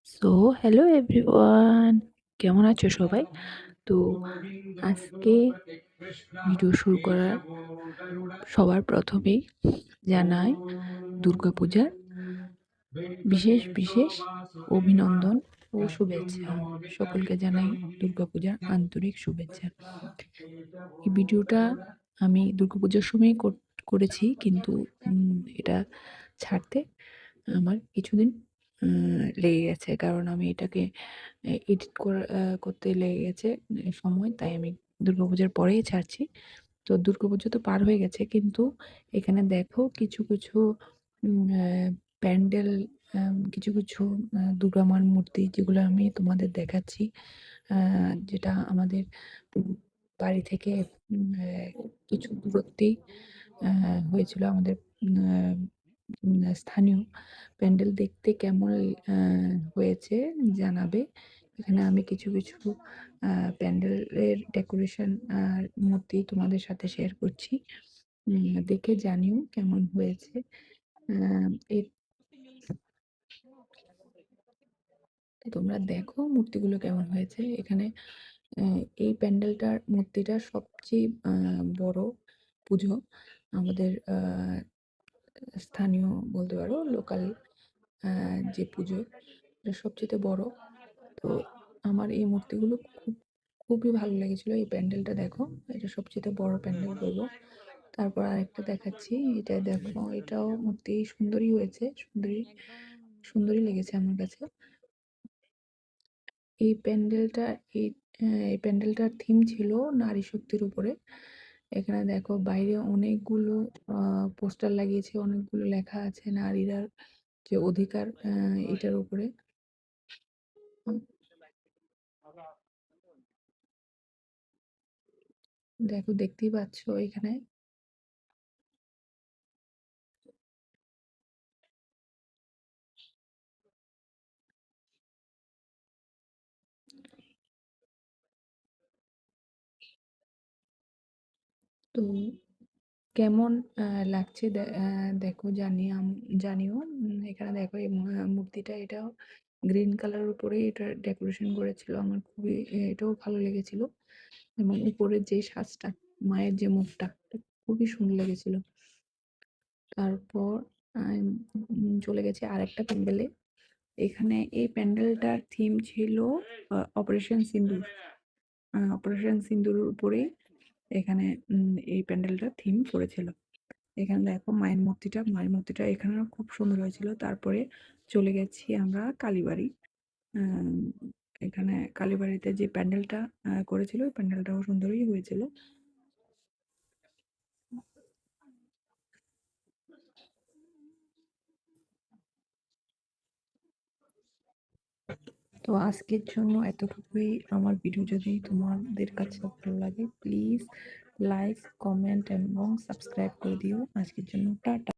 So hello everyone, কেমন আছো সবাই? তো আজকে ভিডিও শুরু করার সবার প্রথমেই জানাই দুর্গাপূজার বিশেষ বিশেষ অভিনন্দন ও শুভেচ্ছা। সকলকে জানাই দুর্গাপূজার আন্তরিক শুভেচ্ছা। এই ভিডিওটা আমি দুর্গাপূজার সময় করেছি, কিন্তু এটা ছাড়তে আমার কিছুদিন লেগে গেছে, কারণ আমি এটাকে এডিট করতে লেগে গেছে সময়, তাই আমি দুর্গাপূজার পরেই ছাড়ছি। তো দুর্গাপুজো তো পার হয়ে গেছে, কিন্তু এখানে দেখো কিছু কিছু প্যান্ডেল, কিছু কিছু দুর্গা মার মূর্তি যেগুলো আমি তোমাদের দেখাচ্ছি, যেটা আমাদের বাড়ি থেকে কিছু দূরত্বেই হয়েছিল। আমাদের স্থানীয় প্যান্ডেল দেখতে কেমন হয়েছে জানাবে। এখানে আমি কিছু কিছু প্যান্ডেলের ডেকোরেশন আর মূর্তি তোমাদের সাথে শেয়ার করছি। দেখে জানিও কেমন হয়েছে। এর তোমরা দেখো মূর্তিগুলো কেমন হয়েছে। এখানে এই প্যান্ডেলটার মূর্তিটা সবচেয়ে বড় পুজো আমাদের স্থানীয় বলতে পারো, লোকাল যে পুজো, এটা সবচেয়ে বড়। তো আমার এই মূর্তিগুলো খুবই ভালো লেগেছিল। এই প্যান্ডেলটা দেখো, এটা সবচেয়ে বড় প্যান্ডেল বলবো। তারপর আরেকটা দেখাচ্ছি, এটা দেখো, এটাও মূর্তি সুন্দরই হয়েছে, সুন্দরই লেগেছে আমার কাছে। এই প্যান্ডেলটা এই এই প্যান্ডেলটার থিম ছিল নারী শক্তির উপরে। এখানে দেখো বাইরে অনেকগুলো পোস্টার লাগিয়েছে, অনেকগুলো লেখা আছে নারীরা যে অধিকার, এটার উপরে। দেখো, দেখতেই পাচ্ছ এখানে। তো কেমন লাগছে দেখো, জানিও। এখানে দেখো এই মূর্তিটা, এটাও গ্রিন কালার উপরে এটা ডেকোরেশন করেছিল। আমার খুবই এটাও ভালো লেগেছিল, এবং উপরের যে সাজটা, মায়ের যে মুখটা, এটা খুবই সুন্দর লেগেছিল। তারপর চলে গেছে আরেকটা প্যান্ডেলে। এখানে এই প্যান্ডেলটার থিম ছিল অপারেশন সিন্দুর। অপারেশন সিন্দুরের উপরেই এখানে এই প্যান্ডেলটার থিম করেছিল। এখানে দেখো মায়ের মূর্তিটা এখানেও খুব সুন্দর হয়েছিল। তারপরে চলে গেছি আমরা কালীবাড়ি। আম, এখানে কালীবাড়িতে যে প্যান্ডেলটা করেছিল, ওই প্যান্ডেলটাও সুন্দরই হয়েছিল। তো আজকের জন্য এতটুকুই। আমার ভিডিও যদি তোমাদের কাছে ভালো লাগে, প্লিজ লাইক, কমেন্ট এবং সাবস্ক্রাইব করে দিও। আজকের জন্য টাটা।